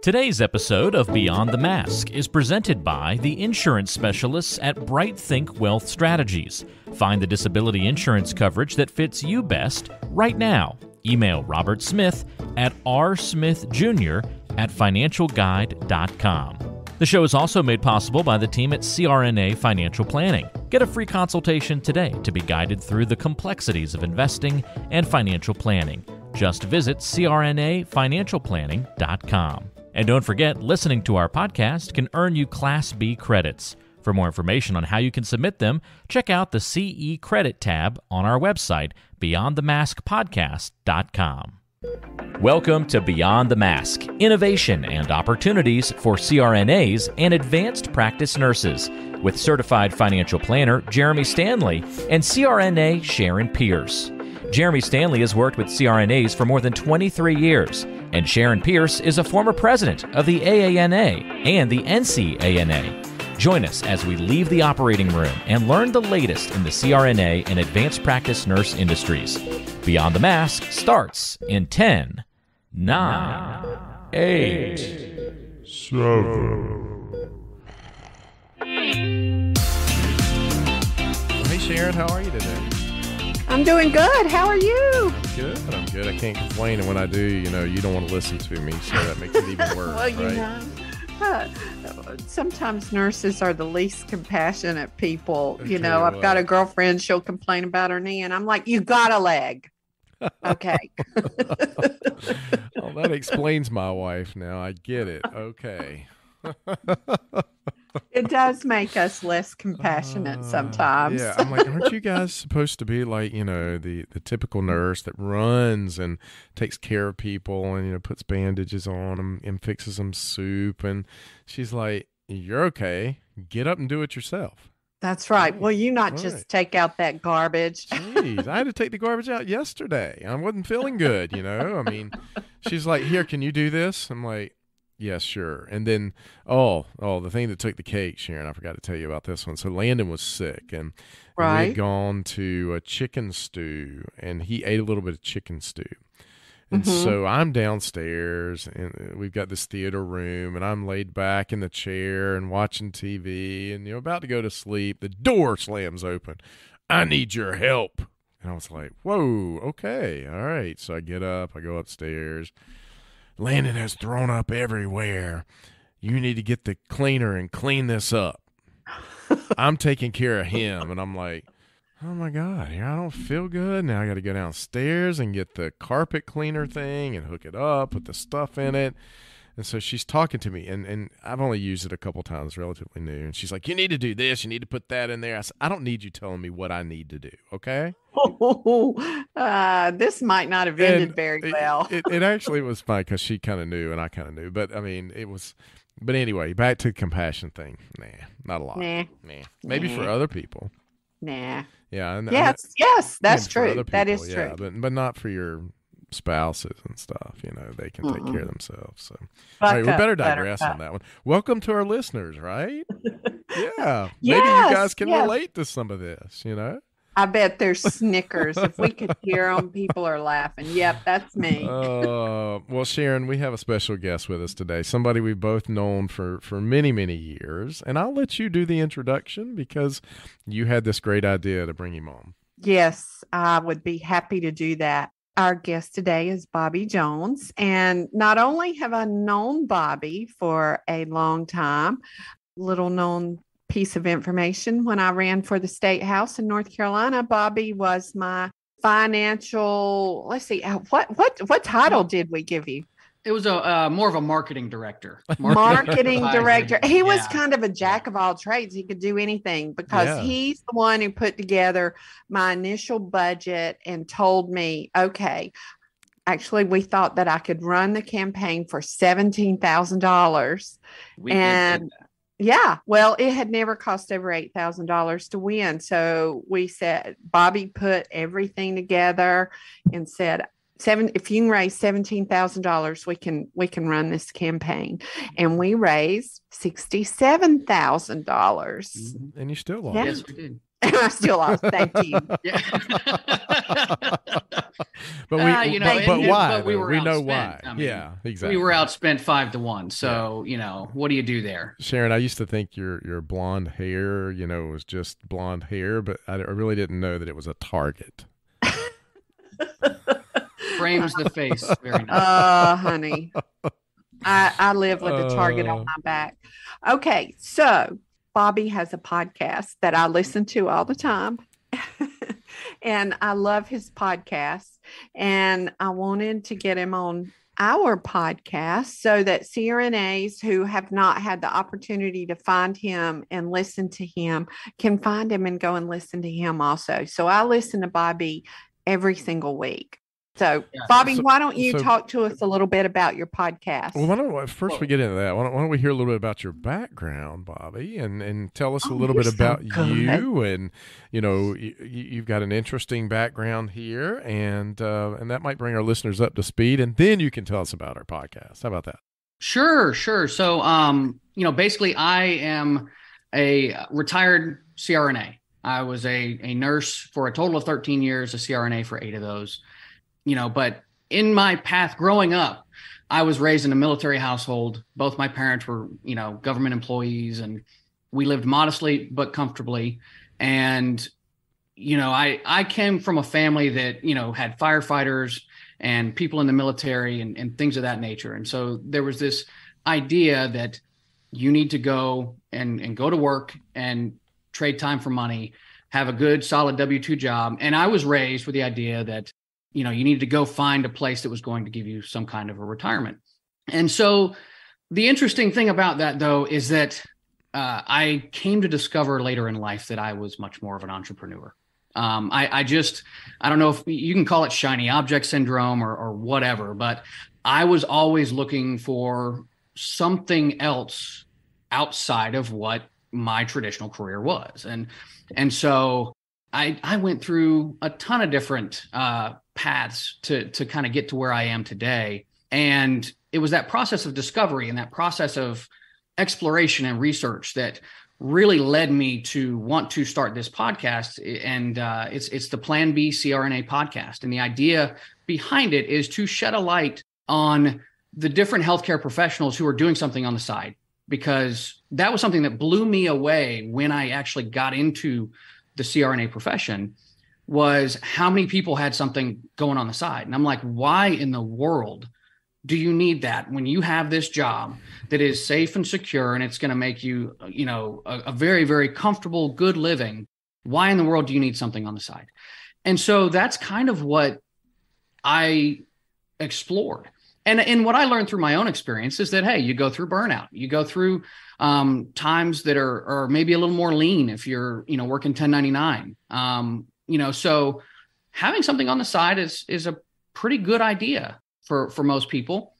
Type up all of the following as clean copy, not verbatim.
Today's episode of Beyond the Mask is presented by the insurance specialists at Bright Think Wealth Strategies. Find the disability insurance coverage that fits you best right now. Email Robert Smith at rsmithjr@financialguide.com. The show is also made possible by the team at CRNA Financial Planning. Get a free consultation today to be guided through the complexities of investing and financial planning. Just visit crnafinancialplanning.com. And don't forget, listening to our podcast can earn you Class B credits. For more information on how you can submit them, check out the CE Credit tab on our website, beyondthemaskpodcast.com. Welcome to Beyond the Mask, innovation and opportunities for CRNAs and advanced practice nurses, with certified financial planner Jeremy Stanley and CRNA Sharon Pierce. Jeremy Stanley has worked with CRNAs for more than 23 years, and Sharon Pierce is a former president of the AANA and the NCANA. Join us as we leave the operating room and learn the latest in the CRNA and advanced practice nurse industries. Beyond the Mask starts in 10, 9, 8, 7. Hey Sharon, how are you today? I'm doing good. How are you? I'm good. I can't complain. And when I do, you don't want to listen to me, so that makes it even worse, well, right? Sometimes nurses are the least compassionate people. I've got a girlfriend, she'll complain about her knee, and I'm like, you got a leg. Okay. Oh, that explains my wife now. I get it. Okay. It does make us less compassionate sometimes. Yeah, I'm like, aren't you guys supposed to be like, the typical nurse that runs and takes care of people and, puts bandages on them and fixes them soup? And she's like, you're okay. Get up and do it yourself. That's right. Will you not just take out that garbage? Jeez, I had to take the garbage out yesterday. I wasn't feeling good, I mean, she's like, here, can you do this? I'm like, yes, sure. And then, the thing that took the cake, Sharon, I forgot to tell you about this one. So Landon was sick, and we had gone to a chicken stew, and he ate a little bit of chicken stew. And so I'm downstairs, and we've got this theater room, and I'm laid back in the chair and watching TV, and about to go to sleep. The door slams open. I need your help. And I was like, whoa, okay, all right. So I get up, I go upstairs. Landon has thrown up everywhere. You need to get the cleaner and clean this up. I'm taking care of him. And I'm like, oh my God, I don't feel good. Now I got to go downstairs and get the carpet cleaner thing and hook it up, put the stuff in it. And so she's talking to me, and I've only used it a couple times, relatively new. And she's like, you need to do this. You need to put that in there. I said, I don't need you telling me what I need to do, okay? This might not have ended very well. It actually was fine because she kind of knew and I kind of knew. But, I mean, it was – but anyway, back to the compassion thing. Nah, not a lot. Nah. Maybe for other people. Nah. Yeah. Yes, that's true. That is true. But not for your – spouses and stuff, they can take care of themselves. So all right, we better digress on that one. Welcome to our listeners, right? Yeah. Maybe you guys can relate to some of this, I bet there's snickers. If we could hear them, people are laughing. Yep, that's me. Well, Sharon, we have a special guest with us today, somebody we've both known for many, many years. And I'll let you do the introduction because you had this great idea to bring him on. Yes, I would be happy to do that. Our guest today is Bobby Jones, and not only have I known Bobby for a long time, little known piece of information, when I ran for the state house in North Carolina, Bobby was my financial, what title did we give you? It was a more of a marketing director. Marketing director. He was kind of a jack of all trades. He could do anything because he's the one who put together my initial budget and told me, okay, actually, we thought that I could run the campaign for $17,000. And yeah, well, it had never cost over $8,000 to win. So we said, Bobby put everything together and said, if you can raise $17,000, we can run this campaign. And we raised $67,000. And you still lost. Yeah. Yes, we did. And I still lost. Thank you. But we, but why? But we know why. I mean, yeah, exactly. We were outspent 5-1. So, what do you do there? Sharon, I used to think your blonde hair, was just blonde hair, but I really didn't know that it was a target. Frames the face. Very nice. Honey. I live with a target on my back. Okay, so Bobby has a podcast that I listen to all the time. And I love his podcast. And I wanted to get him on our podcast so that CRNAs who have not had the opportunity to find him and listen to him can find him and go and listen to him also. So I listen to Bobby every single week. So, Bobby, why don't you talk to us a little bit about your podcast? Well, first we get into that. Why don't we hear a little bit about your background, Bobby, and tell us a little bit about you. And you've got an interesting background here, and that might bring our listeners up to speed. And then you can tell us about our podcast. How about that? Sure. So, basically, I am a retired CRNA. I was a nurse for a total of 13 years, a CRNA for 8 of those. But in my path growing up, I was raised in a military household. Both my parents were, government employees, and we lived modestly but comfortably. And, I came from a family that, had firefighters and people in the military and things of that nature. And so there was this idea that you need to go and go to work and trade time for money, have a good, solid W-2 job. And I was raised with the idea that you needed to go find a place that was going to give you some kind of a retirement. And so the interesting thing about that, though, is that I came to discover later in life that I was much more of an entrepreneur. I don't know if you can call it shiny object syndrome or whatever, but I was always looking for something else outside of what my traditional career was. And so I went through a ton of different paths to kind of get to where I am today. And it was that process of discovery and that process of exploration and research that really led me to want to start this podcast. And it's the Plan B CRNA Podcast. And the idea behind it is to shed a light on the different healthcare professionals who are doing something on the side, because that was something that blew me away when I actually got into the CRNA profession, was how many people had something going on the side. And I'm like, why in the world do you need that when you have this job that is safe and secure and it's going to make you, a very, very comfortable, good living? Why in the world do you need something on the side? And so that's kind of what I explored. And what I learned through my own experience is that, hey, you go through burnout, you go through times that are maybe a little more lean if you're, working 1099. So having something on the side is a pretty good idea for most people.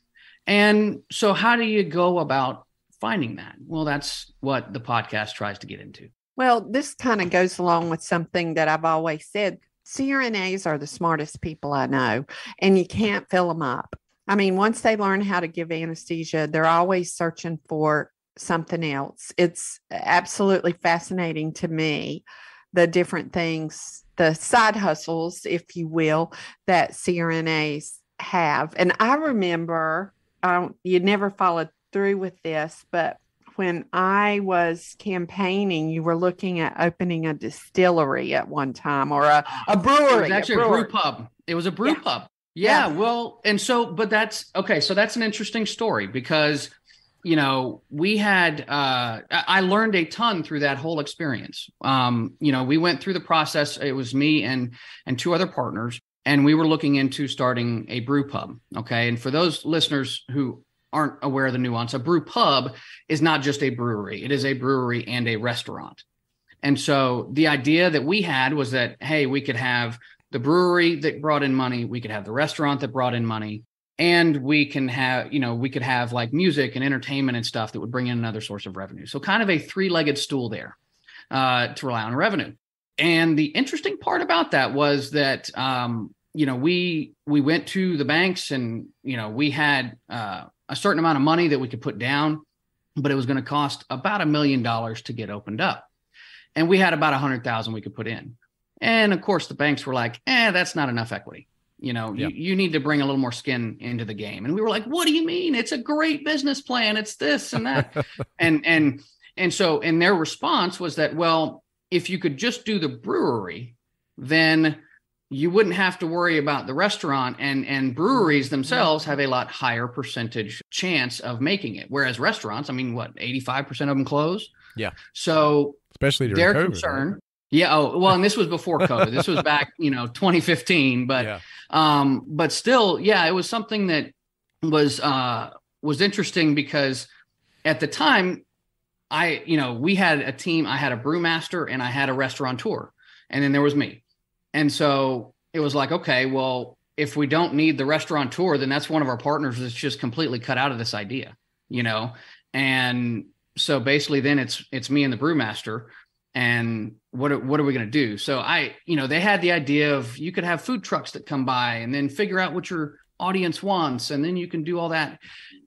And so how do you go about finding that? Well, that's what the podcast tries to get into. Well, this kind of goes along with something that I've always said. CRNAs are the smartest people I know, and you can't fill them up. I mean, once they learn how to give anesthesia, they're always searching for something else. It's absolutely fascinating to me, the different things, the side hustles, if you will, that CRNAs have. And I remember, you never followed through with this, but when I was campaigning, you were looking at opening a distillery at one time, or a brewery. It was actually a brew pub. It was a brew pub. Yeah. Well, and so, but that's okay. So that's an interesting story because, we had, I learned a ton through that whole experience. We went through the process. It was me and 2 other partners, and we were looking into starting a brew pub. Okay. And for those listeners who aren't aware of the nuance, a brew pub is not just a brewery. It is a brewery and a restaurant. And so the idea that we had was that, hey, we could have the brewery that brought in money, we could have the restaurant that brought in money, and we can have, we could have like music and entertainment and stuff that would bring in another source of revenue. So kind of a 3-legged stool there to rely on revenue. And the interesting part about that was that, we went to the banks and, we had a certain amount of money that we could put down, but it was going to cost about $1 million to get opened up. And we had about 100,000 we could put in. And of course, the banks were like, that's not enough equity. You need to bring a little more skin into the game. And we were like, what do you mean? It's a great business plan. It's this and that. and so their response was that, well, if you could just do the brewery, then you wouldn't have to worry about the restaurant, and breweries themselves have a lot higher percentage chance of making it. Whereas restaurants, 85% of them close. Yeah. So especially during their COVID, concern. Right? Yeah. Oh, well, and this was before COVID. This was back, 2015, but still, it was something that was interesting because at the time we had a team. I had a brewmaster and I had a restaurateur, and then there was me. And so it was like, okay, well, if we don't need the restaurateur, then that's one of our partners that's just completely cut out of this idea, And so basically then it's me and the brewmaster, and what are we going to do? So they had the idea of you could have food trucks that come by and then figure out what your audience wants. And then you can do all that.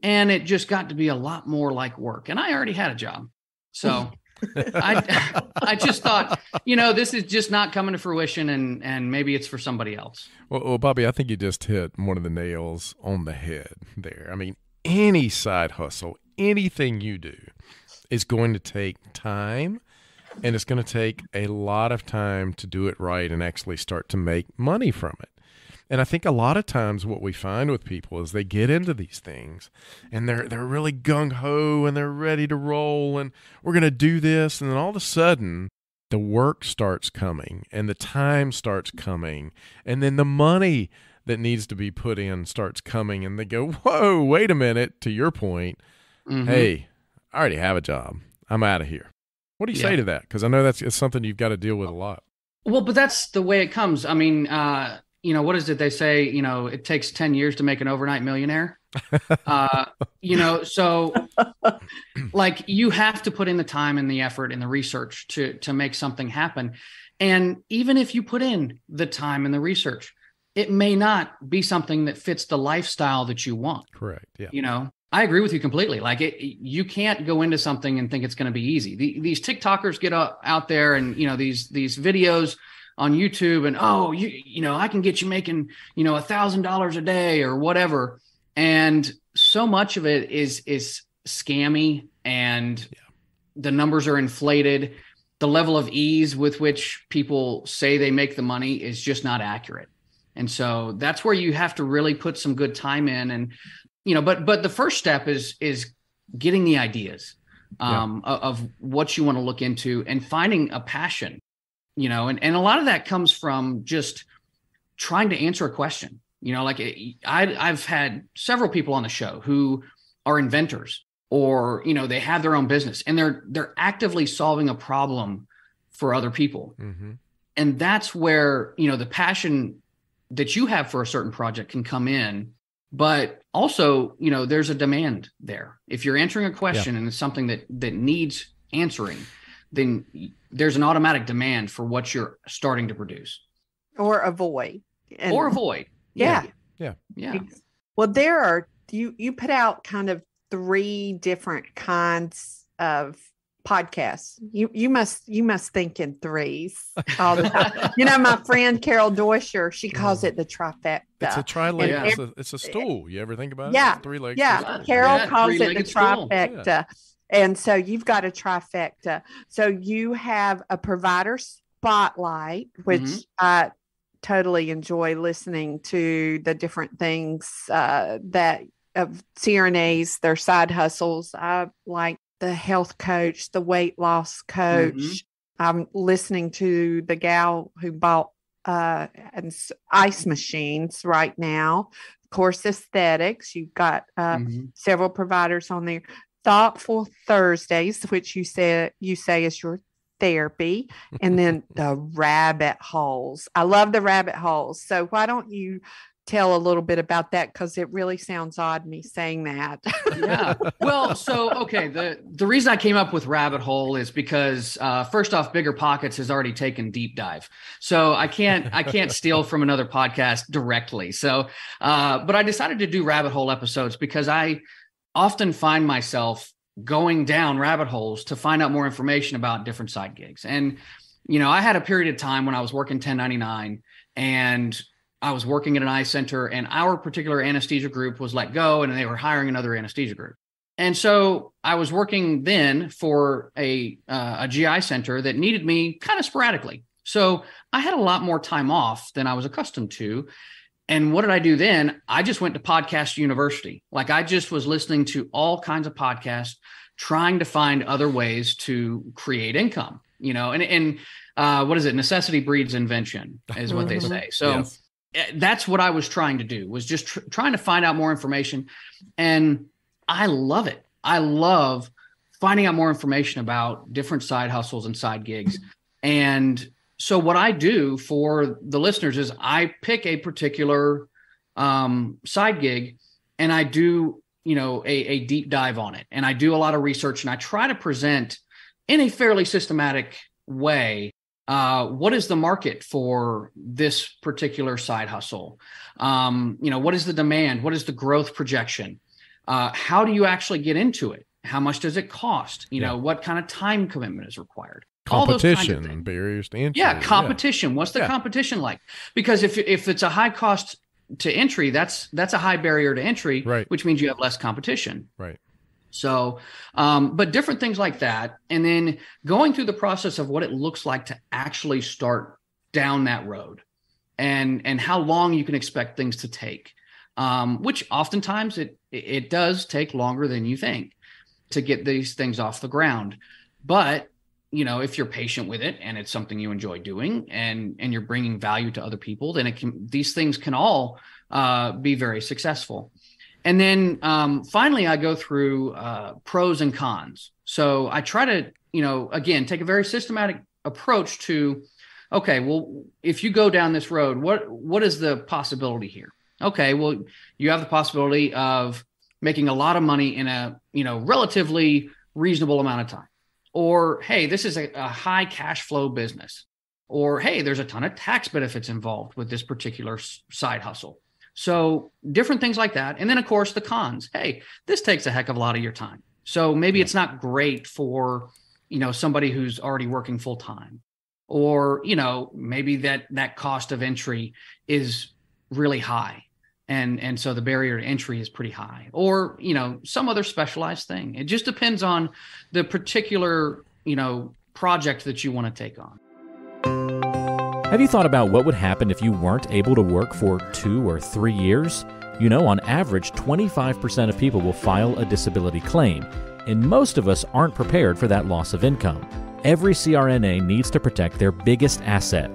And it just got to be a lot more like work. And I already had a job. So I just thought, this is just not coming to fruition, and maybe it's for somebody else. Well, Bobby, I think you just hit one of the nails on the head there. Any side hustle, anything you do is going to take time, and it's going to take a lot of time to do it right and actually start to make money from it. And I think a lot of times what we find with people is they get into these things and they're really gung-ho and they're ready to roll and we're going to do this. And then all of a sudden the work starts coming and the time starts coming. And then the money that needs to be put in starts coming, and they go, whoa, wait a minute, to your point. Mm-hmm. Hey, I already have a job. I'm out of here. What do you say to that? Because I know it's something you've got to deal with a lot. Well, but that's the way it comes. What is it they say? It takes 10 years to make an overnight millionaire. So like you have to put in the time and the effort and the research to make something happen. And even if you put in the time and the research, it may not be something that fits the lifestyle that you want. Correct. Yeah. I agree with you completely. Like you can't go into something and think it's going to be easy. These TikTokers get out there and, these videos on YouTube and, I can get you making, $1,000 a day or whatever. And so much of it is scammy, and the numbers are inflated. The level of ease with which people say they make the money is just not accurate. And so that's where you have to really put some good time in. And, but the first step is getting the ideas of what you want to look into and finding a passion. And a lot of that comes from just trying to answer a question. I've had several people on the show who are inventors, or, they have their own business and they're actively solving a problem for other people. Mm-hmm. And that's where, the passion that you have for a certain project can come in. But also, there's a demand there. If you're answering a question and it's something that needs answering, then there's an automatic demand for what you're starting to produce. Or avoid. Yeah. Well, you put out kind of 3 different kinds of podcasts. You must think in threes all the time. My friend Carol Doisher, she calls it the trifecta. It's a tri-leg. It's a stool. You ever think about it? Yeah. 3 legs. Yeah. Carol calls it the trifecta. Yeah. And so you've got a trifecta. So you have a provider spotlight, which I totally enjoy listening to the different things that of CRNAs, their side hustles. I like the health coach, the weight loss coach. Mm-hmm. I'm listening to the gal who bought ice machines right now. Of course, aesthetics. You've got several providers on there. Thoughtful Thursdays, which you say is your therapy, and then the rabbit holes. I love the rabbit holes. So why don't you tell a little bit about that? Because it really sounds odd me saying that. Yeah. Well, so okay, the reason I came up with rabbit hole is because first off, Bigger Pockets has already taken deep dive, so I can't steal from another podcast directly. So, but I decided to do rabbit hole episodes because I often find myself going down rabbit holes to find out more information about different side gigs. And, I had a period of time when I was working 1099 and I was working at an eye center, and our particular anesthesia group was let go, and they were hiring another anesthesia group. And so I was working then for a GI center that needed me kind of sporadically. So I had a lot more time off than I was accustomed to. And what did I do then? I just went to podcast university. Like, I just was listening to all kinds of podcasts, trying to find other ways to create income, and what is it? Necessity breeds invention is what they say. So yes. That's what I was trying to do, was just trying to find out more information. And I love it. I love finding out more information about different side hustles and side gigs. And so what I do for the listeners is I pick a particular side gig, and I do, a deep dive on it. And I do a lot of research, and I try to present in a fairly systematic way what is the market for this particular side hustle? What is the demand? What is the growth projection? How do you actually get into it? How much does it cost? What kind of time commitment is required? Competition, all those kinds of barriers to entry. Yeah, competition. Yeah. What's the competition like? Because if it's a high cost to entry, that's a high barrier to entry, right, which means you have less competition. Right. So, but different things like that. And then going through the process of what it looks like to actually start down that road, and how long you can expect things to take, which oftentimes it does take longer than you think to get these things off the ground. But if you're patient with it and it's something you enjoy doing, and you're bringing value to other people, then these things can all be very successful. And then finally, I go through pros and cons. So I try to, again, take a very systematic approach to, okay, well, if you go down this road, what is the possibility here? Okay, well, you have the possibility of making a lot of money in a, relatively reasonable amount of time. Or, hey, this is a high cash flow business. Or, hey, there's a ton of tax benefits involved with this particular side hustle. So different things like that. And then, of course, the cons. Hey, this takes a heck of a lot of your time. So maybe it's not great for, somebody who's already working full time. Or, maybe that cost of entry is really high. And so the barrier to entry is pretty high, or, some other specialized thing. It just depends on the particular, project that you want to take on. Have you thought about what would happen if you weren't able to work for 2 or 3 years? On average, 25% of people will file a disability claim, and most of us aren't prepared for that loss of income. Every CRNA needs to protect their biggest asset,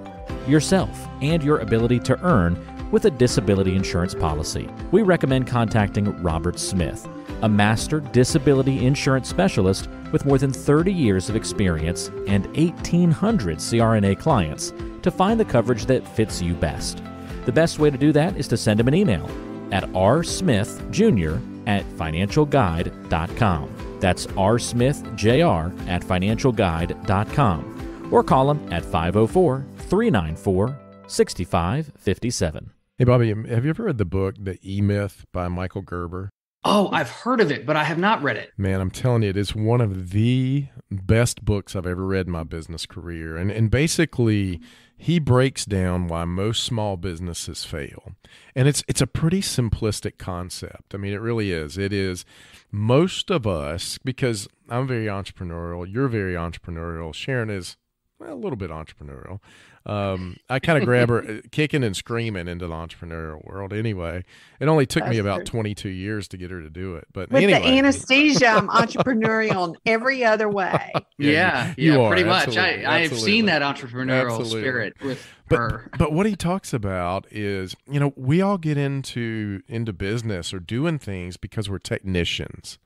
yourself, and your ability to earn with a disability insurance policy. We recommend contacting Robert Smith, a master disability insurance specialist with more than 30 years of experience and 1,800 CRNA clients, to find the coverage that fits you best. The best way to do that is to send him an email at rsmithjr@financialguide.com. That's rsmithjr@financialguide.com. Or call him at 504-394-6557. Hey, Bobby, have you ever read the book, The E-Myth by Michael Gerber? Oh, I've heard of it, but I have not read it. Man, I'm telling you, it is one of the best books I've ever read in my business career. And basically, he breaks down why most small businesses fail. And it's a pretty simplistic concept. I mean, it really is. It is most of us, because I'm very entrepreneurial, you're very entrepreneurial, Sharon is a little bit entrepreneurial. I kind of grab her kicking and screaming into the entrepreneurial world anyway. It only took me about 22 years to get her to do it. But with anyway. the anesthesia, I'm entrepreneurial in every other way. Yeah, you are, pretty much. absolutely, I have seen that entrepreneurial spirit with her. But what he talks about is, we all get into business or doing things because we're technicians.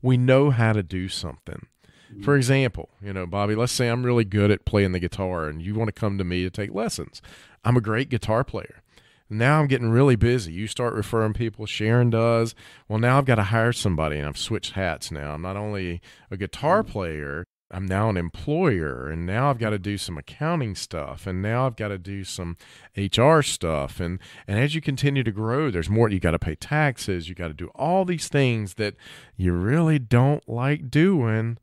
We know how to do something. For example, Bobby, let's say I'm really good at playing the guitar and you want to come to me to take lessons. I'm a great guitar player. Now I'm getting really busy. You start referring people, Sharon does. Well, now I've got to hire somebody, and I've switched hats now. I'm not only a guitar player, I'm now an employer, and now I've got to do some accounting stuff, and now I've got to do some HR stuff. And as you continue to grow, there's more. You got to pay taxes. You got to do all these things that you really don't like doing.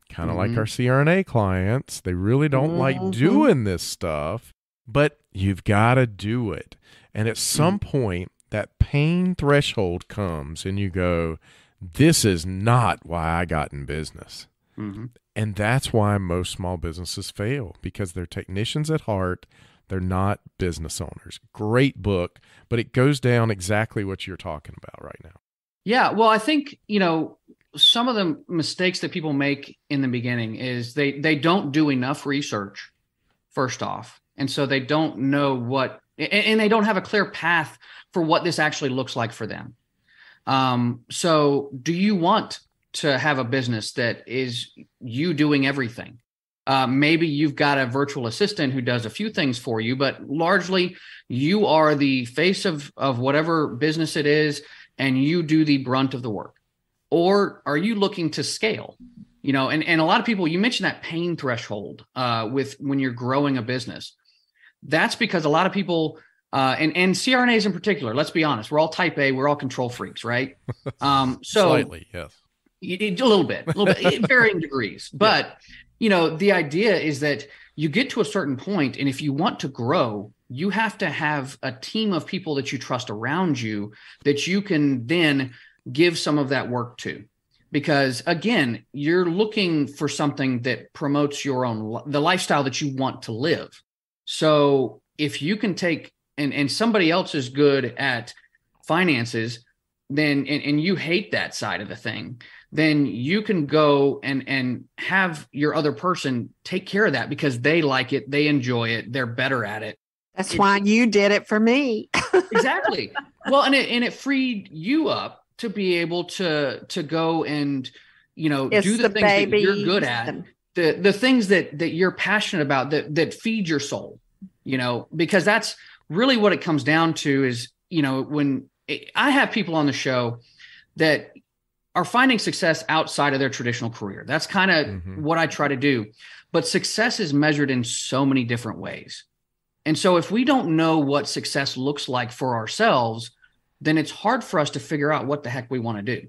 Kind of like our CRNA clients. They really don't like doing this stuff, but you've got to do it. And at some point, that pain threshold comes and you go, this is not why I got in business. Mm-hmm. And that's why most small businesses fail, because they're technicians at heart. They're not business owners. Great book, but it goes down exactly what you're talking about right now. Yeah. Well, I think, some of the mistakes that people make in the beginning is they don't do enough research, first off. And so they don't know and they don't have a clear path for what this actually looks like for them. So do you want to have a business that is you doing everything? Maybe you've got a virtual assistant who does a few things for you, but largely you are the face of whatever business it is, and you do the brunt of the work. Or are you looking to scale? And a lot of people, you mentioned that pain threshold with when you're growing a business. That's because a lot of people, and CRNAs in particular, let's be honest, we're all type A, we're all control freaks, right? Slightly, yes. A little bit, in varying degrees. But, the idea is that you get to a certain point, and if you want to grow, you have to have a team of people that you trust around you that you can then give some of that work to. Because again, you're looking for something that promotes the lifestyle that you want to live. So if you can take, and somebody else is good at finances, then, and you hate that side of the thing, then you can go and have your other person take care of that because they like it, they enjoy it, they're better at it. That's why you did it for me. Exactly. Well, and it freed you up to be able to go and, do the things that you're good at, the things that you're passionate about, that feed your soul, because that's really what it comes down to is, when I have people on the show that are finding success outside of their traditional career. That's kind of what I try to do. But success is measured in so many different ways. And so if we don't know what success looks like for ourselves, then it's hard for us to figure out what the heck we want to do.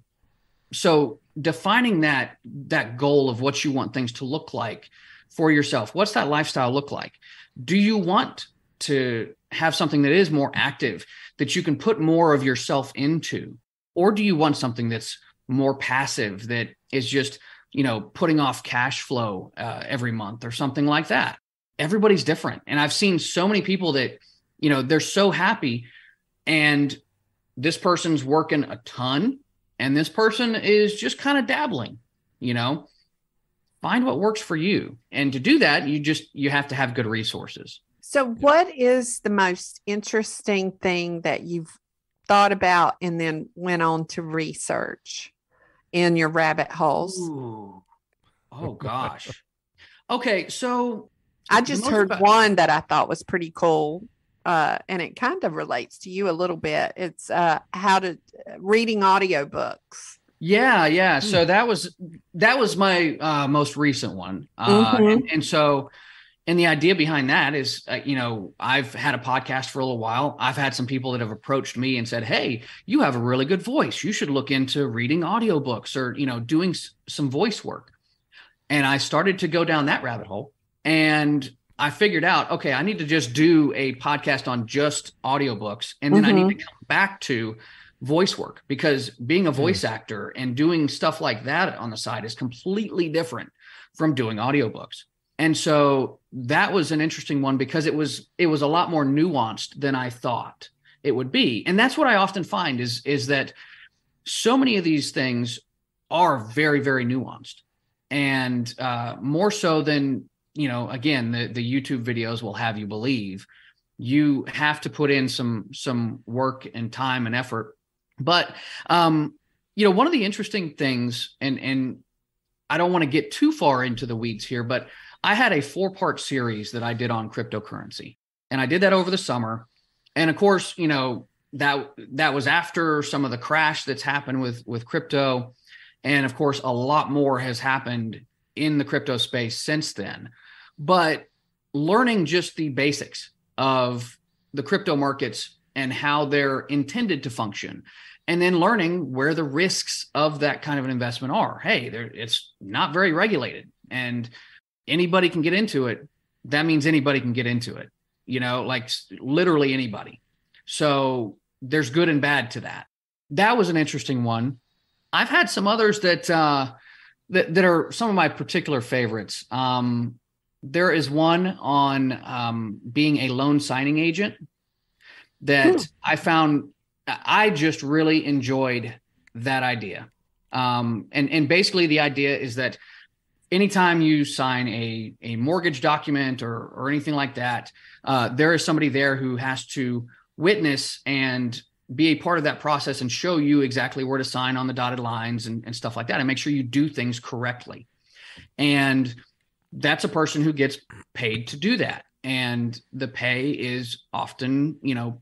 So defining that goal of what you want things to look like for yourself, what's that lifestyle look like? Do you want to have something that is more active, that you can put more of yourself into? Or do you want something that's more passive, that is just, putting off cash flow every month or something like that? Everybody's different. And I've seen so many people that, they're so happy, and this person's working a ton and this person is just kind of dabbling. Find what works for you. And to do that, you have to have good resources. So what is the most interesting thing that you've thought about and then went on to research in your rabbit holes? Ooh. Oh gosh. Okay. So I just heard one that I thought was pretty cool. And it kind of relates to you a little bit. It's reading audiobooks. Yeah. So that was my most recent one. And the idea behind that is, I've had a podcast for a little while. I've had some people that have approached me and said, hey, you have a really good voice. You should look into reading audiobooks or, doing some voice work. And I started to go down that rabbit hole, and I figured out, okay, I need to just do a podcast on just audiobooks. And then I need to come back to voice work, because being a voice actor and doing stuff like that on the side is completely different from doing audiobooks. And so that was an interesting one because it was a lot more nuanced than I thought it would be. And that's what I often find is that so many of these things are very, very nuanced, and more so than, again, the YouTube videos will have you believe. You have to put in some work and time and effort. But, one of the interesting things, and I don't want to get too far into the weeds here, but I had a 4-part series that I did on cryptocurrency, and I did that over the summer. And of course, that was after some of the crash that's happened with crypto. And of course, a lot more has happened in the crypto space since then. But learning just the basics of the crypto markets and how they're intended to function, and then learning where the risks of that kind of an investment are. Hey, it's not very regulated, and anybody can get into it. That means anybody can get into it, like literally anybody. So there's good and bad to that. That was an interesting one. I've had some others that are some of my particular favorites. There is one on being a loan signing agent that I found I just really enjoyed that idea. And basically the idea is that anytime you sign a mortgage document or anything like that, there is somebody there who has to witness and be a part of that process and show you exactly where to sign on the dotted lines and stuff like that, and make sure you do things correctly. And that's a person who gets paid to do that. And the pay is often,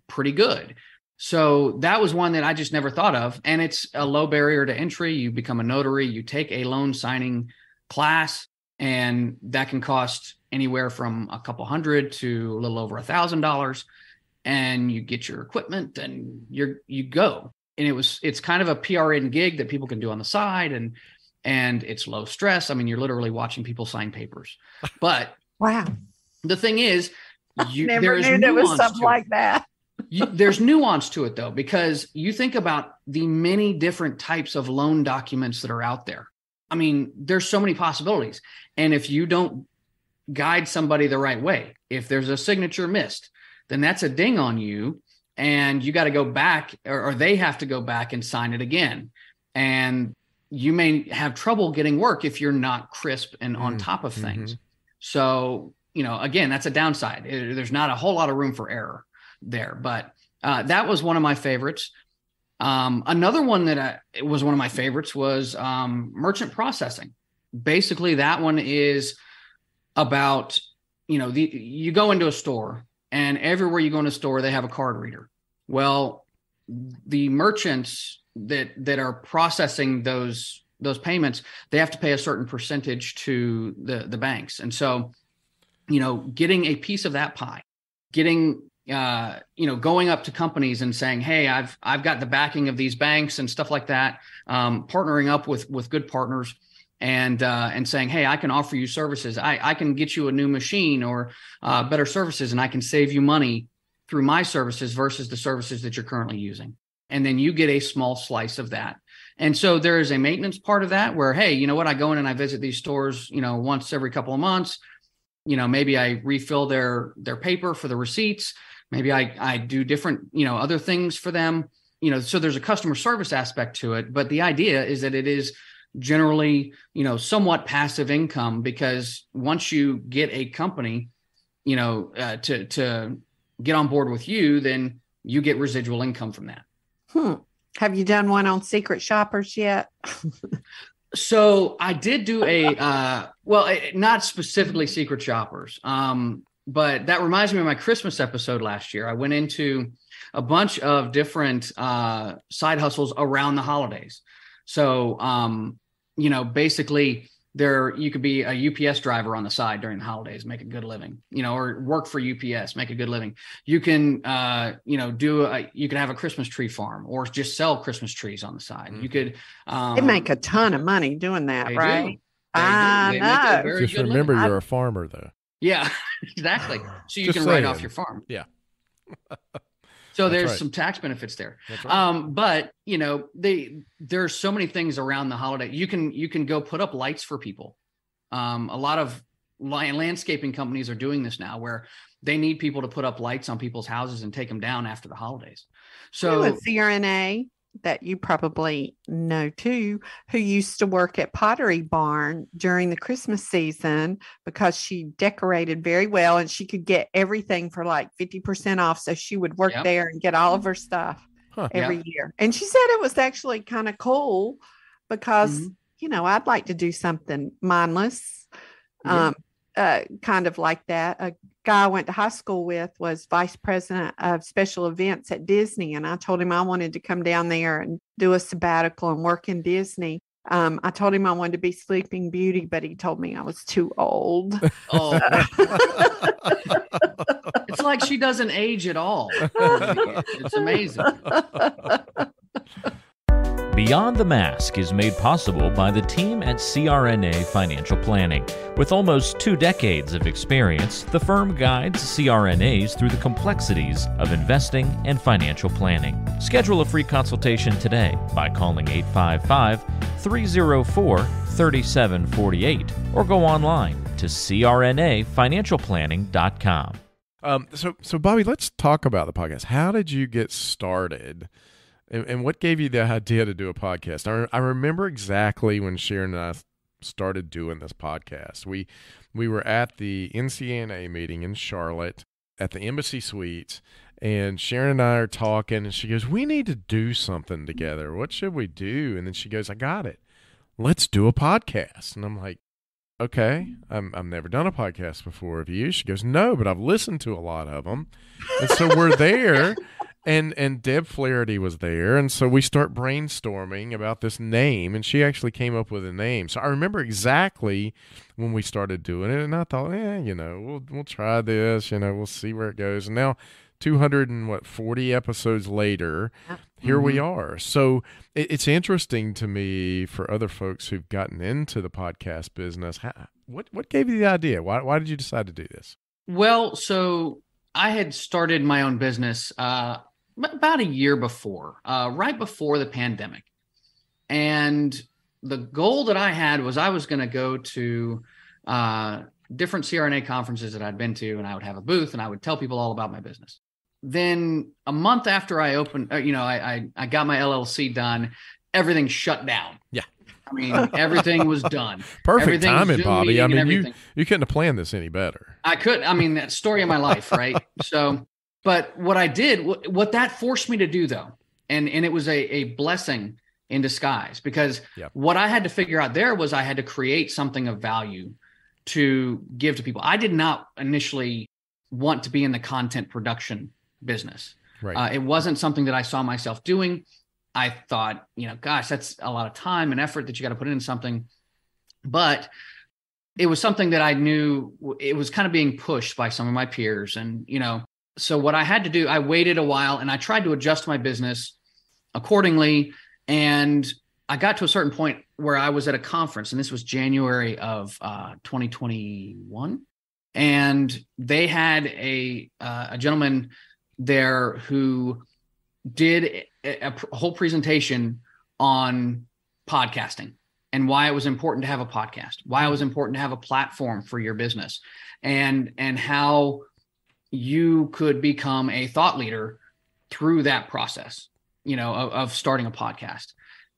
pretty good. So that was one that I just never thought of. And it's a low barrier to entry. You become a notary, you take a loan signing class, and that can cost anywhere from a couple $100 to a little over $1,000. And you get your equipment and you go. And it's kind of a PRN gig that people can do on the side, and it's low stress. I mean, you're literally watching people sign papers. But wow, the thing is, never knew there was something like that. There's nuance to it, though, because you think about the many different types of loan documents that are out there. I mean, there's so many possibilities. And if you don't guide somebody the right way, if there's a signature missed, then that's a ding on you, and you got to go back, or they have to go back and sign it again. And you may have trouble getting work if you're not crisp and on top of things. So, again, that's a downside. There's not a whole lot of room for error there, but that was one of my favorites. Another one that was one of my favorites was merchant processing. Basically, that one is about, you go into a store, and everywhere you go in a store, they have a card reader. Well, the merchants that are processing those payments, they have to pay a certain percentage to the banks. And so, getting a piece of that pie, going up to companies and saying, hey, I've got the backing of these banks and stuff like that, partnering up with good partners, and saying, hey, I can offer you services. I can get you a new machine or better services, and I can save you money through my services versus the services that you're currently using. And then you get a small slice of that. And so there is a maintenance part of that where, hey, you know what? I go in and I visit these stores, once every couple of months. Maybe I refill their paper for the receipts. Maybe I do different, other things for them. So there's a customer service aspect to it. But the idea is that it is generally, somewhat passive income, because once you get a company, to get on board with you, then you get residual income from that. Have you done one on secret shoppers yet? So I did do not specifically secret shoppers, but that reminds me of my Christmas episode last year. I went into a bunch of different side hustles around the holidays. So, basically you could be a UPS driver on the side during the holidays, make a good living, or work for UPS, make a good living. You can, you can have a Christmas tree farm, or just sell Christmas trees on the side. You could, they make a ton of money doing that, right? I know. Just remember, you're a farmer, though. Yeah, exactly. So you can write off your farm. Yeah. So there's some tax benefits there. Right. But there's so many things around the holiday. You can go put up lights for people. A lot of landscaping companies are doing this now, where they need people to put up lights on people's houses and take them down after the holidays. So a CRNA that you probably know too, who used to work at Pottery Barn during the Christmas season, because she decorated very well and she could get everything for like 50% off. So she would work there and get all of her stuff every year. And she said it was actually kind of cool because, I'd like to do something mindless, kind of like that. A guy I went to high school with was vice president of special events at Disney. And I told him I wanted to come down there and do a sabbatical and work in Disney. I told him I wanted to be Sleeping Beauty, but he told me I was too old. Oh, it's like she doesn't age at all. It's amazing. Beyond the Mask is made possible by the team at CRNA Financial Planning. With almost 2 decades of experience, the firm guides CRNAs through the complexities of investing and financial planning. Schedule a free consultation today by calling 855-304-3748 or go online to crnafinancialplanning.com. So Bobby, let's talk about the podcast. How did you get started? And what gave you the idea to do a podcast? I remember exactly when Sharon and I started doing this podcast. We were at the NCNA meeting in Charlotte at the Embassy Suites, and Sharon and I are talking, and she goes, "We need to do something together. What should we do?" And then she goes, "I got it. Let's do a podcast." And I'm like, "Okay, I've never done a podcast before. Have you?" She goes, "No, but I've listened to a lot of them." And so we're there. And Deb Flaherty was there, and so we start brainstorming about this name, and she actually came up with a name. So I remember exactly when we started doing it, and I thought, we'll try this, we'll see where it goes. And now 240 episodes later, here we are. So it's interesting to me for other folks who've gotten into the podcast business. What gave you the idea? Why did you decide to do this? Well, so I had started my own business about a year before, right before the pandemic. And the goal that I had was I was going to go to different CRNA conferences that I'd been to, and I would have a booth and I would tell people all about my business. Then a month after I opened, I got my LLC done, everything shut down. Yeah. I mean, everything was done. Perfect timing, Bobby. I mean, you couldn't have planned this any better. I could. I mean, that story of my life, right? So, but what I did, what that forced me to do, though, and it was a blessing in disguise, because what I had to figure out there was I had to create something of value to give to people. I did not initially want to be in the content production business. Right. It wasn't something that I saw myself doing. I thought, gosh, that's a lot of time and effort that you got to put into something. But it was something that I knew it was kind of being pushed by some of my peers. And, so what I had to do, I waited a while and I tried to adjust my business accordingly. And I got to a certain point where I was at a conference, and this was January of 2021. And they had a gentleman there who did a whole presentation on podcasting and why it was important to have a podcast, why it was important to have a platform for your business, and how you could become a thought leader through that process, of starting a podcast.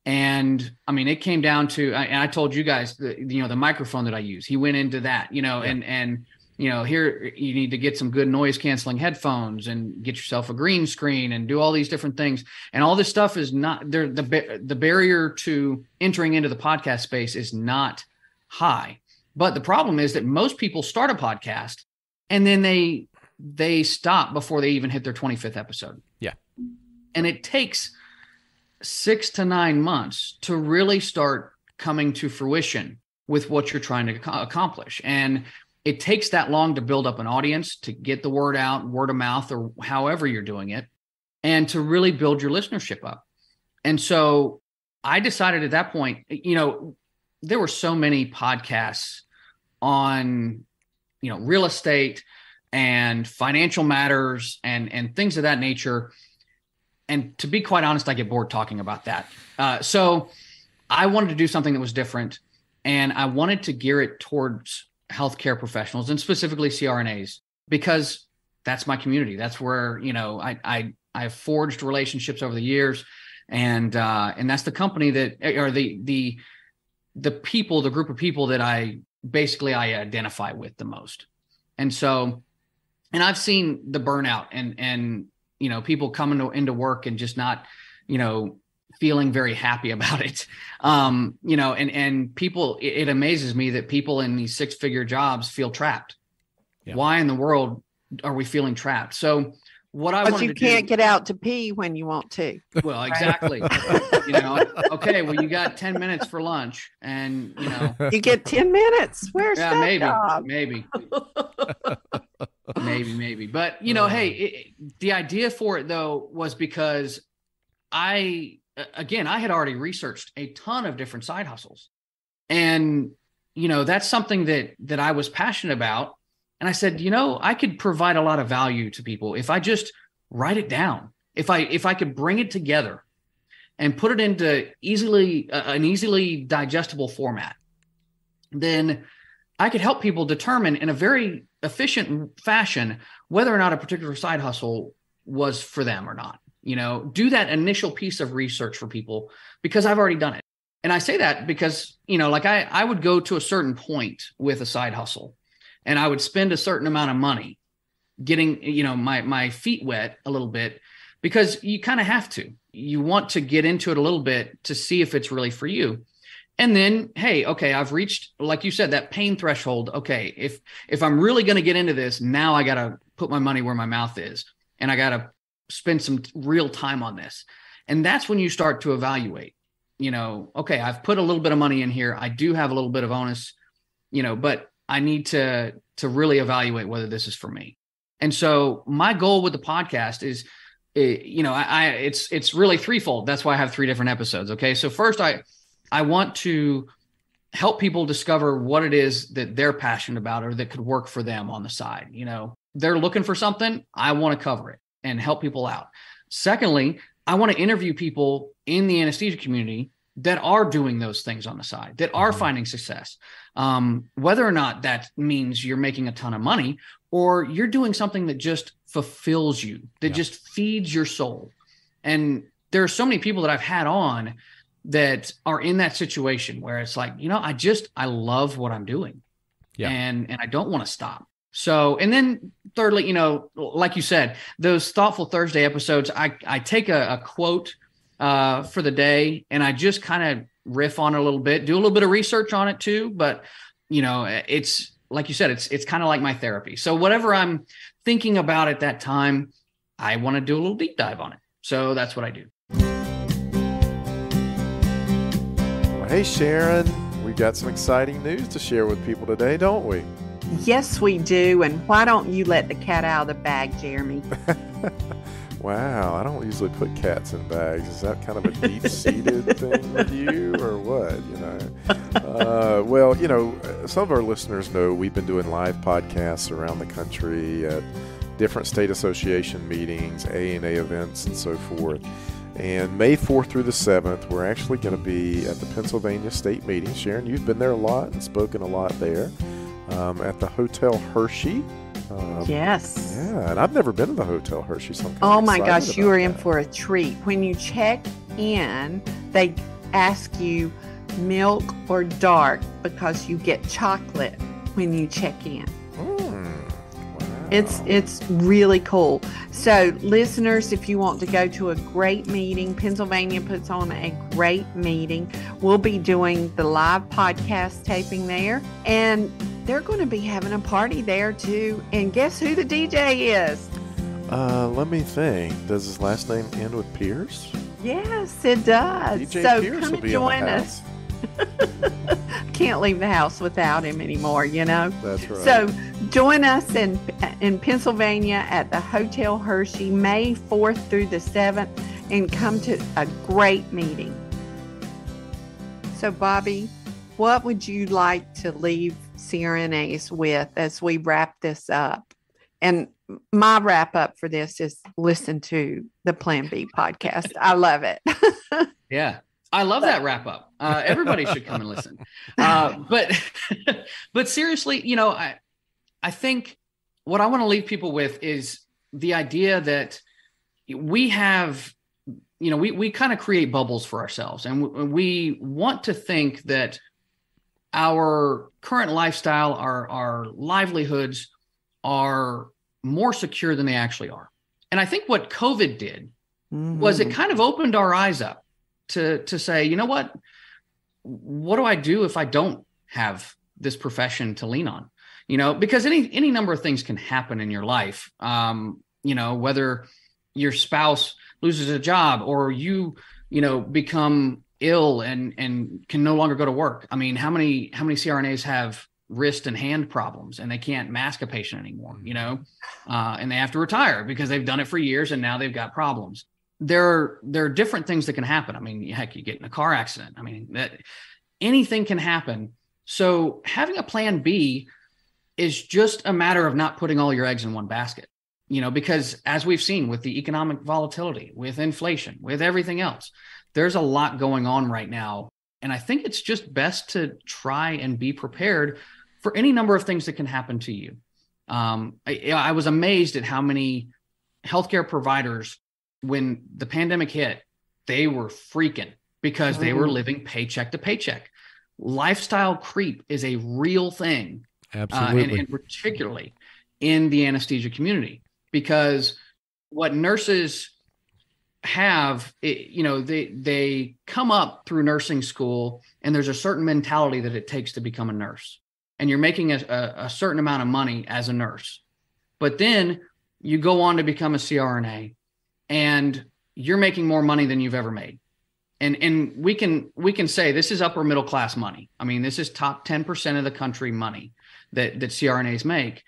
And I mean, it came down to, and I told you guys, the microphone that I use, he went into that, and here you need to get some good noise canceling headphones and get yourself a green screen and do all these different things. And all this stuff is not there. The barrier to entering into the podcast space is not high. But the problem is that most people start a podcast and then they stop before they even hit their 25th episode. Yeah. And it takes 6 to 9 months to really start coming to fruition with what you're trying to accomplish. And it takes that long to build up an audience, to get the word out, word of mouth, or however you're doing it, and to really build your listenership up. And so I decided at that point, there were so many podcasts on, real estate and financial matters and things of that nature. And to be quite honest, I get bored talking about that. So I wanted to do something that was different, and I wanted to gear it towards healthcare professionals, and specifically CRNAs, because that's my community. That's where, I've forged relationships over the years, and that's the company that, or the people, the group of people that I identify with the most. And so, and I've seen the burnout and people coming into work and just not, feeling very happy about it. And people, it amazes me that people in these 6-figure jobs feel trapped. Yeah. Why in the world are we feeling trapped? So what I wanted to do. But you can't get out to pee when you want to. Well, exactly. Okay, well, you got 10 minutes for lunch and, You get 10 minutes. Where's that job? Maybe. But, hey, the idea for it, though, was because I again, I had already researched a ton of different side hustles. And, that's something that I was passionate about. And I said, I could provide a lot of value to people if I just write it down. If I could bring it together and put it into an easily digestible format, then I could help people determine in a very efficient fashion whether or not a particular side hustle was for them or not. Do that initial piece of research for people because I've already done it. And I say that because, I would go to a certain point with a side hustle and I would spend a certain amount of money getting, my feet wet a little bit, because you kind of have to. You want to get into it a little bit to see if it's really for you. And then, hey, okay, I've reached, like you said, that pain threshold. Okay, if I'm really going to get into this, now I got to put my money where my mouth is, and I got to spend some real time on this. And that's when you start to evaluate, okay, I've put a little bit of money in here. I do have a little bit of onus, but I need to really evaluate whether this is for me. And so my goal with the podcast is, it's really threefold. That's why I have 3 different episodes. Okay. So first I want to help people discover what it is that they're passionate about or that could work for them on the side. They're looking for something. I want to cover it and help people out. Secondly, I want to interview people in the anesthesia community that are doing those things on the side, that are finding success. Whether or not that means you're making a ton of money or you're doing something that just fulfills you, that just feeds your soul. And there are so many people that I've had on that are in that situation where it's like, I love what I'm doing. Yeah. And I don't want to stop. So, and then thirdly, like you said, those Thoughtful Thursday episodes, I take a quote for the day and I just kind of riff on it a little bit, do a little bit of research on it too. But, it's like you said, it's kind of like my therapy. So whatever I'm thinking about at that time, I want to do a little deep dive on it. So that's what I do. Well, hey, Sharon, we've got some exciting news to share with people today, don't we? Yes, we do. And why don't you let the cat out of the bag, Jeremy? Wow, I don't usually put cats in bags. Is that kind of a deep-seated thing with you or what, Well, some of our listeners know we've been doing live podcasts around the country at different state association meetings, ANA events, and so forth. And May 4th through the 7th, we're actually going to be at the Pennsylvania State Meeting. Sharon, you've been there a lot and spoken a lot there at the Hotel Hershey. Yes. Yeah, and I've never been to the Hotel Hershey. So oh my gosh, you are in for a treat. When you check in, they ask you milk or dark because you get chocolate when you check in. Wow. It's really cool. So listeners, if you want to go to a great meeting, Pennsylvania puts on a great meeting. We'll be doing the live podcast taping there, and they're going to be having a party there too. And guess who the DJ is? Let me think. Does his last name end with Pierce? Yes, it does. DJ so Pierce come will and be join in the us. Can't leave the house without him anymore, That's right. So join us in Pennsylvania at the Hotel Hershey, May 4th through the 7th, and come to a great meeting. So Bobby, what would you like to leave CRNAs with as we wrap this up? And my wrap up for this is listen to the Plan B podcast. I love it. Yeah. I love that wrap up. Everybody should come and listen. But seriously, I think what I want to leave people with is the idea that we have, we kind of create bubbles for ourselves, and we want to think that our current lifestyle, our livelihoods are more secure than they actually are. And I think what COVID did was it kind of opened our eyes up to say, you know what do I do if I don't have this profession to lean on? Because any number of things can happen in your life. Whether your spouse loses a job or you become ill and can no longer go to work. I mean, how many CRNAs have wrist and hand problems and they can't mask a patient anymore, and they have to retire because they've done it for years and now they've got problems. there are different things that can happen. I mean, heck, you get in a car accident. I mean, anything can happen. So having a plan B is just a matter of not putting all your eggs in one basket, because as we've seen with the economic volatility, with inflation, with everything else, there's a lot going on right now. And I think it's just best to try and be prepared for any number of things that can happen to you. I was amazed at how many healthcare providers, when the pandemic hit, they were freaking because they were living paycheck to paycheck. Lifestyle creep is a real thing. Absolutely. And particularly in the anesthesia community, because what nurses have, they come up through nursing school, and there's a certain mentality that it takes to become a nurse. And you're making a certain amount of money as a nurse. But then you go on to become a CRNA, and you're making more money than you've ever made. And we can say this is upper middle class money. I mean, this is top 10% of the country money that CRNAs make.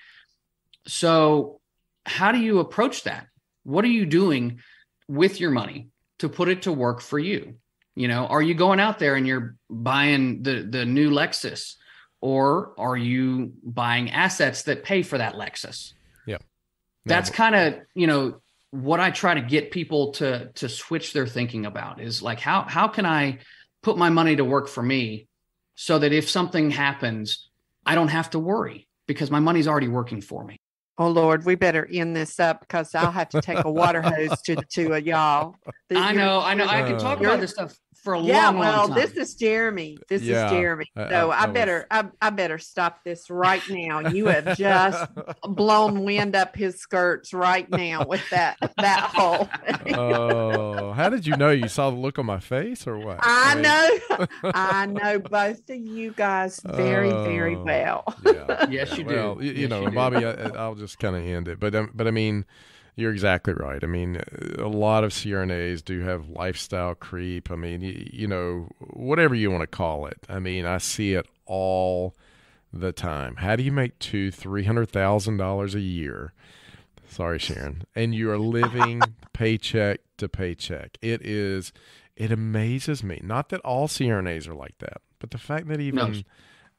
So how do you approach that? What are you doing with your money to put it to work for you? Are you going out there and you're buying the new Lexus, or are you buying assets that pay for that Lexus? Yeah. That's kind of, what I try to get people to switch their thinking about is like, how can I put my money to work for me so that if something happens, I don't have to worry because my money's already working for me. Oh, Lord, we better end this up because I'll have to take a water hose to the two of y'all. I know. I can talk about this stuff for a long time. This is Jeremy. This is Jeremy. So I better stop this right now. You have just blown wind up his skirts right now with that hole. Oh, how did you know? You saw the look on my face or what? I know both of you guys very, very well. Yeah. Yes, you do. Well, Bobby, I'll just kind of end it. But I mean, you're exactly right. I mean, a lot of CRNAs do have lifestyle creep. I mean, whatever you want to call it. I mean, I see it all the time. How do you make $200,000-$300,000 a year? Sorry, Sharon. And you are living paycheck to paycheck. It amazes me. Not that all CRNAs are like that, but the fact that even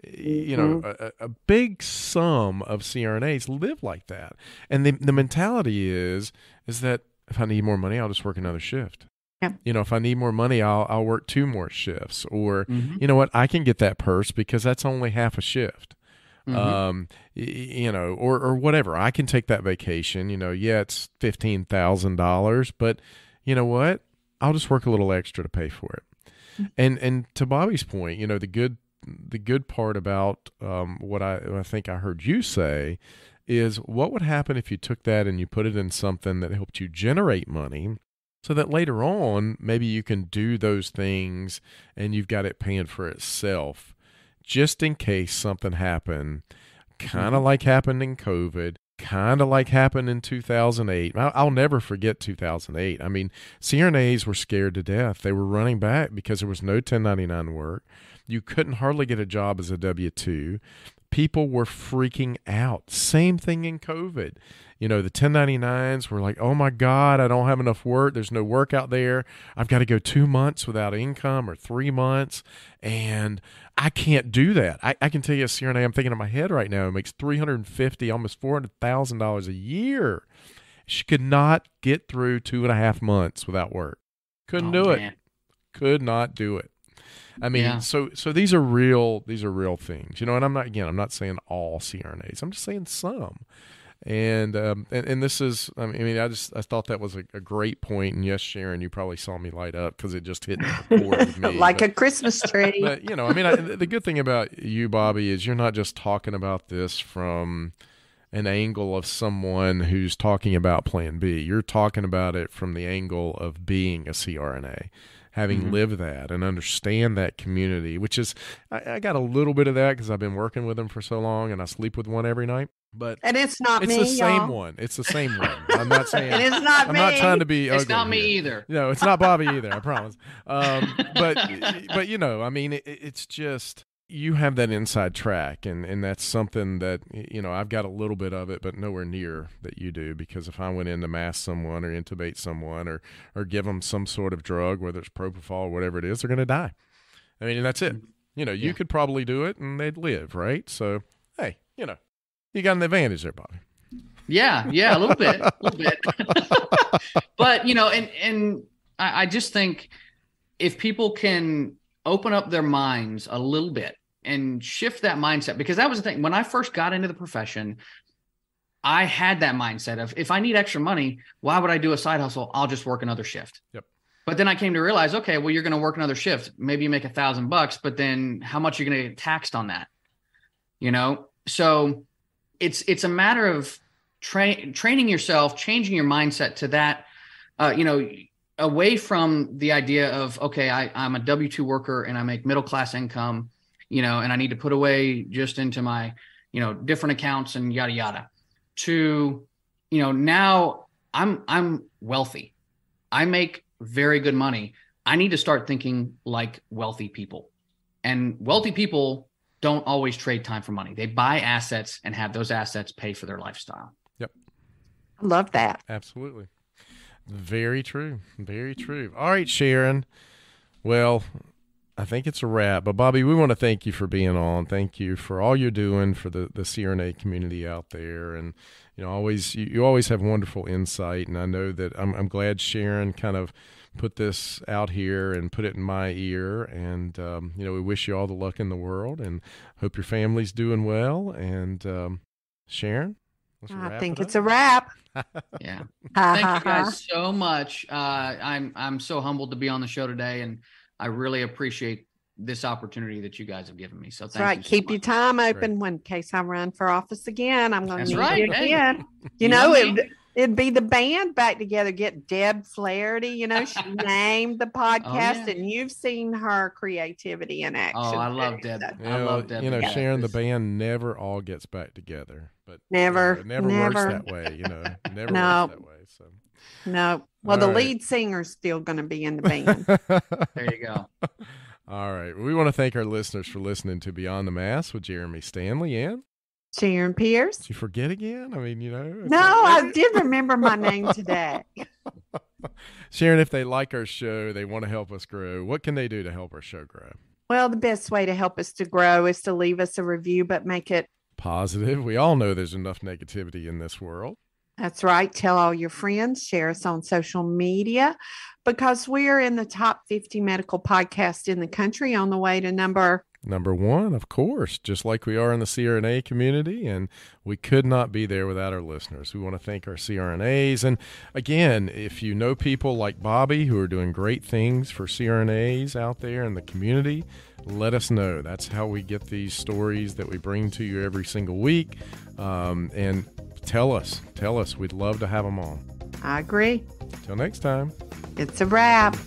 a big sum of CRNAs live like that. And the mentality is that if I need more money, I'll just work another shift. Yeah. If I need more money, I'll work 2 more shifts. Or, you know what, I can get that purse because that's only half a shift. Or whatever. I can take that vacation. It's $15,000, but you know what? I'll just work a little extra to pay for it. And to Bobby's point, the good part about what I think I heard you say is, what would happen if you took that and you put it in something that helped you generate money so that later on maybe you can do those things and you've got it paying for itself just in case something happened, kind of like happened in COVID, kind of like happened in 2008. I'll never forget 2008. I mean, CRNAs were scared to death. They were running back because there was no 1099 work. You couldn't hardly get a job as a W-2. People were freaking out. Same thing in COVID. The 1099s were like, oh my God, I don't have enough work. There's no work out there. I've got to go 2 months without income or 3 months. And I can't do that. I can tell you a CRNA I'm thinking in my head right now, it makes $350,000, almost $400,000 a year. She could not get through 2.5 months without work. Couldn't do it. Could not do it. I mean, so these are real things, and I'm not saying all CRNAs. I'm just saying some. And this is, I thought that was a great point. And yes, Sharon, you probably saw me light up because it just hit the chord with me. Like a Christmas tree. But, the good thing about you, Bobby, is you're not just talking about this from an angle of someone who's talking about Plan B. You're talking about it from the angle of being a CRNA. Having lived that and understand that community, which is, I got a little bit of that because I've been working with them for so long and I sleep with one every night. And it's not me, It's the same one. It's the same one. I'm not saying. And it's not me. I'm not trying to be ugly. It's not me here. either. No, it's not Bobby either. I promise. But it's just, you have that inside track, and that's something that, you know, I've got a little bit of it, but nowhere near that you do, because if I went in to mask someone or intubate someone or give them some sort of drug, whether it's propofol or whatever it is, they're going to die. I mean, and that's it. You know, you could probably do it and they'd live, right? So, hey, you know, you got an advantage there, Bobby. Yeah, a little bit. But, you know, and I just think if people can open up their minds a little bit and shift that mindset, because that was the thing. When I first got into the profession, I had that mindset of, if I need extra money, why would I do a side hustle? I'll just work another shift. Yep. But then I came to realize, okay, well, you're going to work another shift. Maybe you make $1,000, but then how much are you going to get taxed on that? You know? So it's a matter of training yourself, changing your mindset to that, you know, away from the idea of, okay, I'm a W-2 worker and I make middle-class income, you know, and I need to put away just into my, you know, different accounts and yada, yada, to, you know, now I'm wealthy. I make very good money. I need to start thinking like wealthy people, and wealthy people don't always trade time for money. They buy assets and have those assets pay for their lifestyle. Yep. I love that. Absolutely. Very true. Very true. All right, Sharon. Well, I think it's a wrap. But, Bobby, we want to thank you for being on. Thank you for all you're doing for the CRNA community out there. And, you know, you always have wonderful insight. And I know that I'm glad Sharon kind of put this out here and put it in my ear. And, you know, we wish you all the luck in the world and hope your family's doing well. And, Sharon? I think it's a wrap. Yeah. Thank you guys so much. I'm so humbled to be on the show today, and I really appreciate this opportunity that you guys have given me. So thank you. So Keep much. your time open. When in case I run for office again, I'm going to need you again. Hey, you know, it'd be the band back together. Get Deb Flaherty. You know, she named the podcast, and you've seen her creativity in action. Oh, I love Deb. I love Deb. You know, Sharon, the band never all gets back together, but never it never works that way. You know, never works that way. So no. Well, the lead singer's still going to be in the band. There you go. All right. We want to thank our listeners for listening to Beyond the Mask with Jeremy Stanley and Sharon Pierce. Did you forget again? I mean, you know. No, I did remember my name today. Sharon, if they like our show, they want to help us grow, what can they do to help our show grow? Well, the best way to help us to grow is to leave us a review, but make it positive. We all know there's enough negativity in this world. That's right. Tell all your friends, share us on social media, because we're in the top 50 medical podcasts in the country, on the way to number 1, of course, just like we are in the CRNA community, and we could not be there without our listeners. We want to thank our CRNAs. And again, if you know people like Bobby who are doing great things for CRNAs out there in the community, let us know. That's how we get these stories that we bring to you every single week. And tell us. We'd love to have them on. I agree. Till next time. It's a wrap.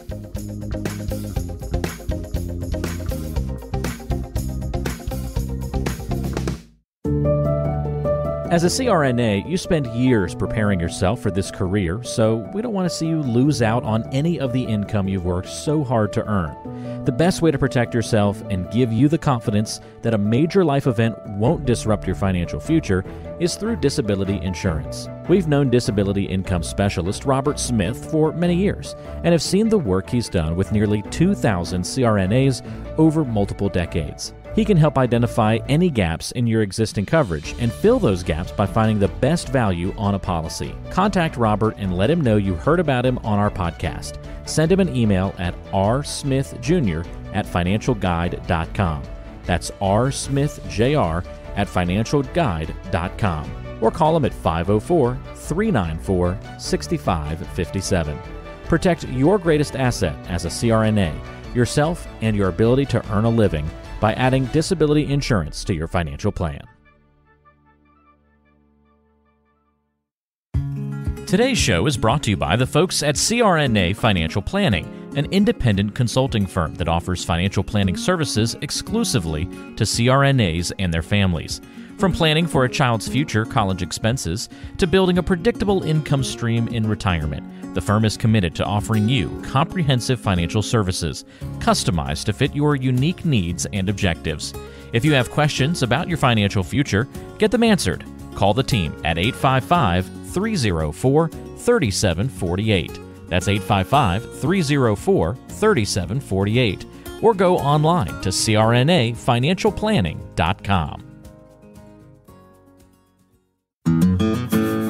As a CRNA, you spend years preparing yourself for this career, so we don't want to see you lose out on any of the income you've worked so hard to earn. The best way to protect yourself and give you the confidence that a major life event won't disrupt your financial future is through disability insurance. We've known disability income specialist Robert Smith for many years and have seen the work he's done with nearly 2,000 CRNAs over multiple decades. He can help identify any gaps in your existing coverage and fill those gaps by finding the best value on a policy. Contact Robert and let him know you heard about him on our podcast. Send him an email at rsmithjr@financialguide.com. That's rsmithjr@financialguide.com. Or call him at 504-394-6557. Protect your greatest asset as a CRNA, yourself and your ability to earn a living, by adding disability insurance to your financial plan. Today's show is brought to you by the folks at CRNA Financial Planning, an independent consulting firm that offers financial planning services exclusively to CRNAs and their families. From planning for a child's future college expenses to building a predictable income stream in retirement, the firm is committed to offering you comprehensive financial services, customized to fit your unique needs and objectives. If you have questions about your financial future, get them answered. Call the team at 855-304-3748. That's 855-304-3748. Or go online to crnafinancialplanning.com.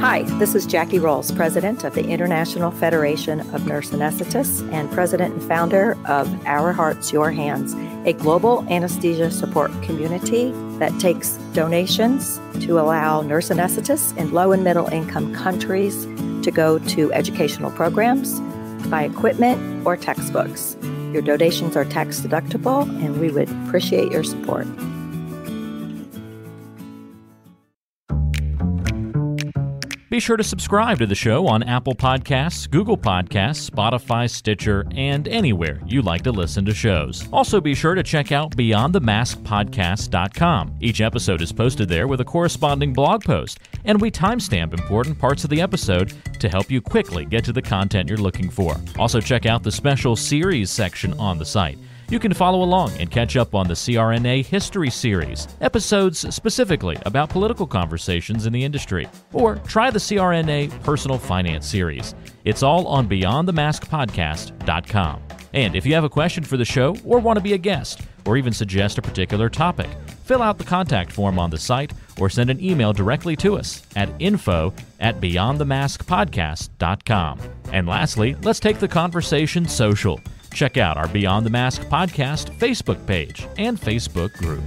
Hi, this is Jackie Rolls, President of the International Federation of Nurse Anesthetists and President and founder of Our Hearts, Your Hands, a global anesthesia support community that takes donations to allow nurse anesthetists in low and middle income countries to go to educational programs, buy equipment, or textbooks. Your donations are tax deductible, and we would appreciate your support. Be sure to subscribe to the show on Apple Podcasts, Google Podcasts, Spotify, Stitcher, and anywhere you like to listen to shows. Also, be sure to check out BeyondTheMaskPodcast.com. Each episode is posted there with a corresponding blog post, and we timestamp important parts of the episode to help you quickly get to the content you're looking for. Also, check out the special series section on the site. You can follow along and catch up on the CRNA History Series, episodes specifically about political conversations in the industry, or try the CRNA Personal Finance Series. It's all on BeyondTheMaskPodcast.com. And if you have a question for the show or want to be a guest, or even suggest a particular topic, fill out the contact form on the site or send an email directly to us at info@BeyondTheMaskPodcast.com. And lastly, let's take the conversation social. Check out our Beyond the Mask Podcast Facebook page and Facebook group.